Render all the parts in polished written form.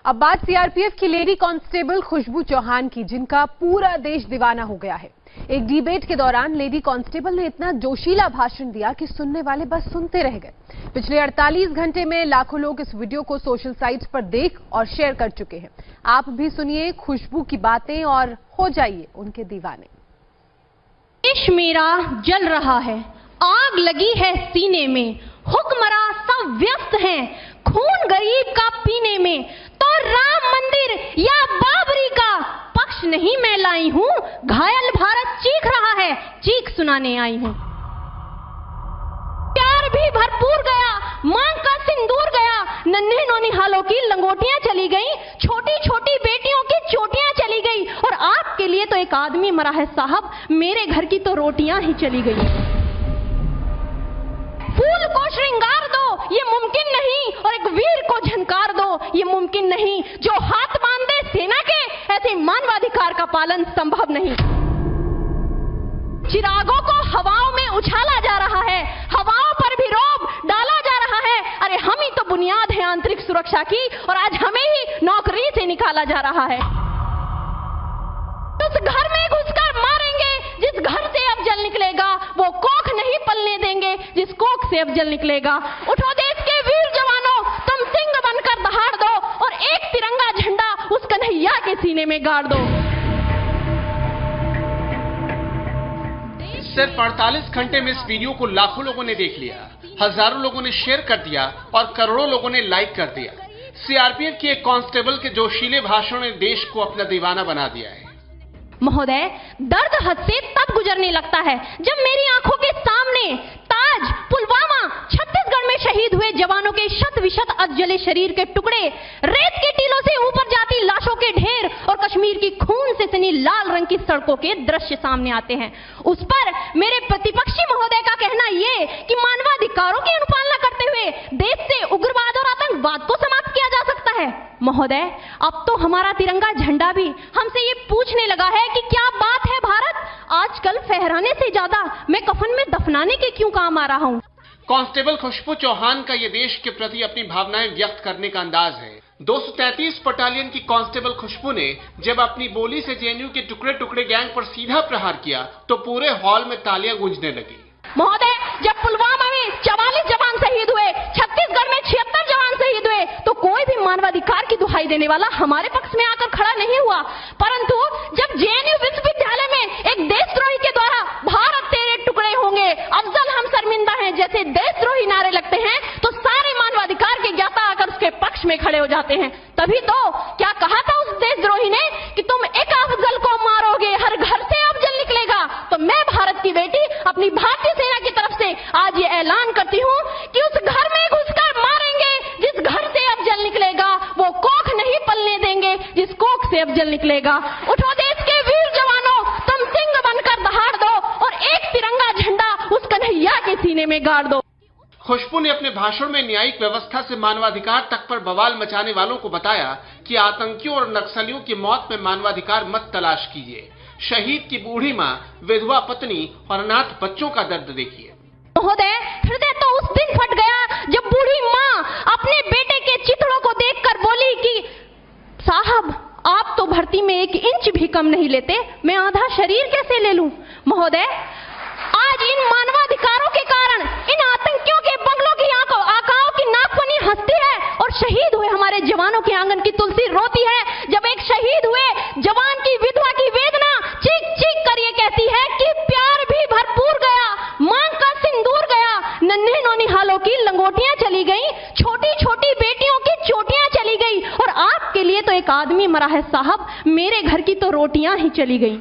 अब बात सीआरपीएफ की लेडी कांस्टेबल खुशबू चौहान की, जिनका पूरा देश दीवाना हो गया है। एक डिबेट के दौरान लेडी कांस्टेबल ने इतना जोशीला भाषण दिया कि सुनने वाले बस सुनते रह गए। पिछले 48 घंटे में लाखों लोग इस वीडियो को सोशल साइट्स पर देख और शेयर कर चुके हैं। आप भी सुनिए खुशबू की बातें और हो जाइए उनके दीवाने। देश मेरा जल रहा है, आग लगी है सीने में, हुक्मरां सब व्यस्त हैं खून गरीब का पीने में, तो राम मंदिर या बाबरी का पक्ष नहीं मैं लाई हूं, घायल भारत चीख रहा है, चीख सुनाने आई हूं। प्यार भी भरपूर गया, मांग का सिंदूर गया, नन्हे नौनिहालों की लंगोटियां चली गई, छोटी छोटी बेटियों की चोटियां चली गई, और आपके लिए तो एक आदमी मरा है साहब, मेरे घर की तो रोटियां ही चली गई। फूल को श्रृंगार दो ये मुमकिन नहीं, और एक वीर को झंकार दो ये मुमकिन नहीं, जो हाथ बांध दे सेना के ऐसे मानवाधिकार का पालन संभव नहीं। चिरागों को हवाओं में उछाला जा रहा है, हवाओं पर भी रोब डाला जा रहा है। अरे हम ही तो बुनियाद है आंतरिक सुरक्षा की, और आज हमें ही नौकरी से निकाला जा रहा है। उस घर में घुसकर मारेंगे जिस घर से अब जल निकलेगा, वो कोख नहीं पलने देंगे जिस कोख से अब जल निकलेगा। उठो देश के वीर जवानों, तुम सिंह बनकर दहाड़ दो, और एक तिरंगा झंडा उस कन्हैया के सीने में गाड़ दो। सिर्फ 48 घंटे में इस वीडियो को लाखों लोगों ने देख लिया, हजारों लोगों ने शेयर कर दिया और करोड़ों लोगों ने लाइक कर दिया। सीआरपीएफ की एक कांस्टेबल के जोशीले भाषण ने देश को अपना दीवाना बना दिया है। महोदय, दर्द हद से तब गुजरने लगता है जब मेरी आंखों के सामने ताज, पुलवामा, छत्तीसगढ़ में शहीद हुए जवानों के शत विशत अधजले शरीर के टुकड़े, रेत के टीलों से ऊपर जाती लाशों के ढेर और कश्मीर की खून से सनी लाल रंग की सड़कों के दृश्य सामने आते हैं। उस पर मेरे प्रतिपक्षी महोदय का कहना ये कि मानवाधिकारों की अनुपालना करते हुए देश से उग्रवाद और आतंकवाद को समाप्त किया जा सकता है। महोदय, अब तो हमारा तिरंगा झंडा भी हमसे ये पूछने लगा है कि क्या बात है भारत, आजकल फहराने से ज्यादा मैं कफन में दफनाने के क्यों काम आ रहा हूँ। कांस्टेबल खुशबू चौहान का ये देश के प्रति अपनी भावनाएं व्यक्त करने का अंदाज है। 233 बटालियन की कांस्टेबल खुशबू ने जब अपनी बोली से जेएनयू के टुकड़े टुकड़े गैंग पर सीधा प्रहार किया तो पूरे हॉल में तालियां गूंजने लगी। महोदय, जब पुलवामा में 44 जवान शहीद हुए, छत्तीसगढ़ में 76 जवान शहीद हुए, तो कोई भी मानवाधिकार की दुहाई देने वाला हमारे पक्ष में आकर खड़ा नहीं हुआ। परंतु जब जेएनयू विश्वविद्यालय में एक देशद्रोही के द्वारा भारत तेरे टुकड़े होंगे, अफजल हम शर्मिंदा हैं जैसे देशद्रोही नारे लगते हैं, तो सारे मानवाधिकार के ज्ञाता आकर उसके पक्ष में खड़े हो जाते हैं। तभी तो क्या कहा था उस देशद्रोही ने कि तुम एक अफजल को मारोगे, हर घर से अफजल निकलेगा। तो मैं भारत की बेटी अपनी भारतीय सेना की तरफ से आज ये ऐलान करती हूँ कि उस घर में घुसकर मारेंगे जिस घर से अफजल निकलेगा, वो कोख नहीं पलने देंगे जिस कोख से अफजल निकलेगा। उठो देश के वीर जवानों, तुम सिंह बनकर दहाड़ दो, और एक तिरंगा झंडा उस कन्हैया के सीने में गाड़ दो। खुशबू ने अपने भाषण में न्यायिक व्यवस्था से मानवाधिकार तक पर बवाल मचाने वालों को बताया कि आतंकियों और नक्सलियों की मौत में मानवाधिकार मत तलाश कीजिए, शहीद की बूढ़ी माँ, विधवा पत्नी और अनाथ बच्चों का दर्द देखिए। महोदय, हृदय तो उस दिन फट गया जब बूढ़ी माँ अपने बेटे के चिथड़ों को देखकर बोली कि साहब आप तो भर्ती में 1 इंच भी कम नहीं लेते, मैं आधा शरीर कैसे ले लूं। महोदय, आज इन मानवाधिकारों के कारण इन आतंकियों के बंगलों की आकाओं की नागफनी हंसती है, और शहीद हुए हमारे जवानों के आंगन की तुलसी रोती है। जब एक शहीद हुए जवान की विधवा की वेदना चीख चीख कर ये कहती है कि प्यार भी भरपूर गया, मांग का सिंदूर गया, नन्हे नौनिहालों की लंगोटियां चली गई, छोटी छोटी बेटियों की चोटियां चली गई, और आपके लिए तो एक आदमी मरा है साहब, मेरे घर की तो रोटियां ही चली गई।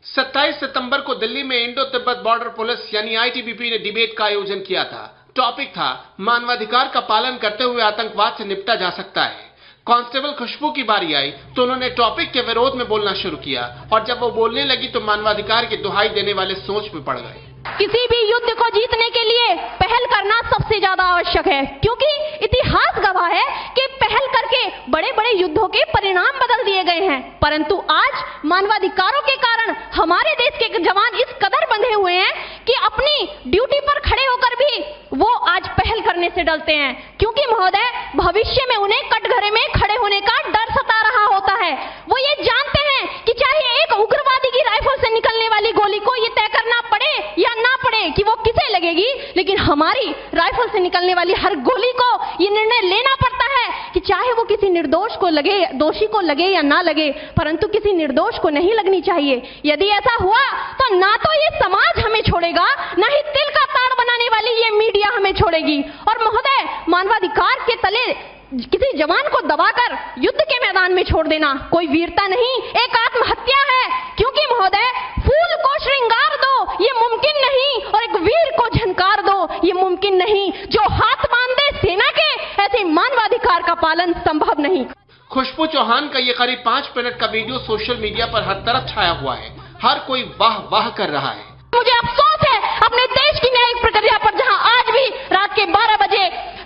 27 सितंबर को दिल्ली में इंडो तिब्बत बॉर्डर पुलिस यानी आईटीबीपी ने डिबेट का आयोजन किया था। टॉपिक था मानवाधिकार का पालन करते हुए आतंकवाद से निपटा जा सकता है। कांस्टेबल खुशबू की बारी आई तो उन्होंने टॉपिक के विरोध में बोलना शुरू किया, और जब वो बोलने लगी तो मानवाधिकार की दुहाई देने वाले सोच में पड़ गए। किसी भी युद्ध को जीतने के लिए पहल करना सबसे ज्यादा आवश्यक है, क्योंकि इतिहास गवाह है कि पहल करके बड़े बड़े युद्धों के परिणाम बदल दिए गए हैं। परंतु आज मानवाधिकारों के कारण हमारे देश के जवान इस कदर बंधे हुए हैं कि अपनी ड्यूटी पर खड़े होकर भी वो आज पहल करने से डरते हैं, क्योंकि महोदय भविष्य में उन्हें कटघरे में खड़े होने का डर चाहे वो किसी निर्दोष को लगे, दोषी को लगे या ना लगे, परंतु किसी निर्दोष को नहीं लगनी चाहिए। यदि ऐसा हुआ तो ना तो ये समाज हमें छोड़ेगा, ना ही तिल का ताड़ बनाने वाली ये मीडिया हमें छोड़ेगी। और महोदय, मानवाधिकार के तले किसी जवान को दबाकर युद्ध के मैदान में छोड़ देना कोई वीरता नहीं, एक आत्महत्या है। क्योंकि महोदय, फूल को श्रृंगार दो ये मुमकिन नहीं, और एक वीर को झनकार दो ये मुमकिन नहीं। जो हाथ बांध दे सेना के, ऐसे मानवाधिकार का पालन संभव नहीं। खुशबू चौहान का ये करीब 5 मिनट का वीडियो सोशल मीडिया पर हर तरफ छाया हुआ है। हर कोई वाह वाह कर रहा है। मुझे अफसोस है अपने देश की न्यायिक प्रक्रिया पर, जहां आज भी रात के 12 बजे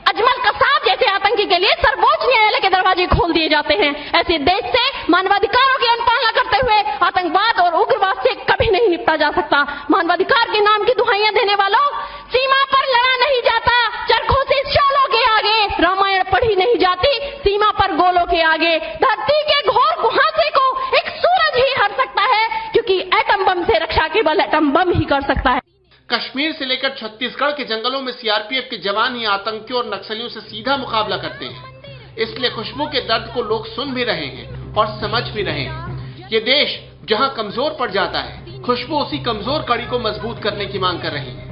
अजमल कसाब जैसे आतंकी के लिए सर्वोच्च न्यायालय के दरवाजे खोल दिए जाते हैं। ऐसे देश से मानवाधिकारों की अनुपालना करते हुए आतंकवाद और उग्रवाद से कभी नहीं निपटा जा सकता। मानवाधिकार के नाम की दुहाइयां देने वालों, सीमा पर लड़ा नहीं जाता चरखों से शोलों के आगे, रामायण पढ़ी नहीं जाती सीमा पर गोलों के आगे। धरती के घोर कुहासे को एक सूरज ही हर सकता है, क्योंकि एटम बम से रक्षा केवल एटम बम ही कर सकता है। कश्मीर से लेकर छत्तीसगढ़ के जंगलों में सीआरपीएफ के जवान ही आतंकियों और नक्सलियों से सीधा मुकाबला करते हैं। इसलिए खुशबू के दर्द को लोग सुन भी रहे हैं और समझ भी रहे हैं। ये देश जहां कमजोर पड़ जाता है, खुशबू उसी कमजोर कड़ी को मजबूत करने की मांग कर रही है।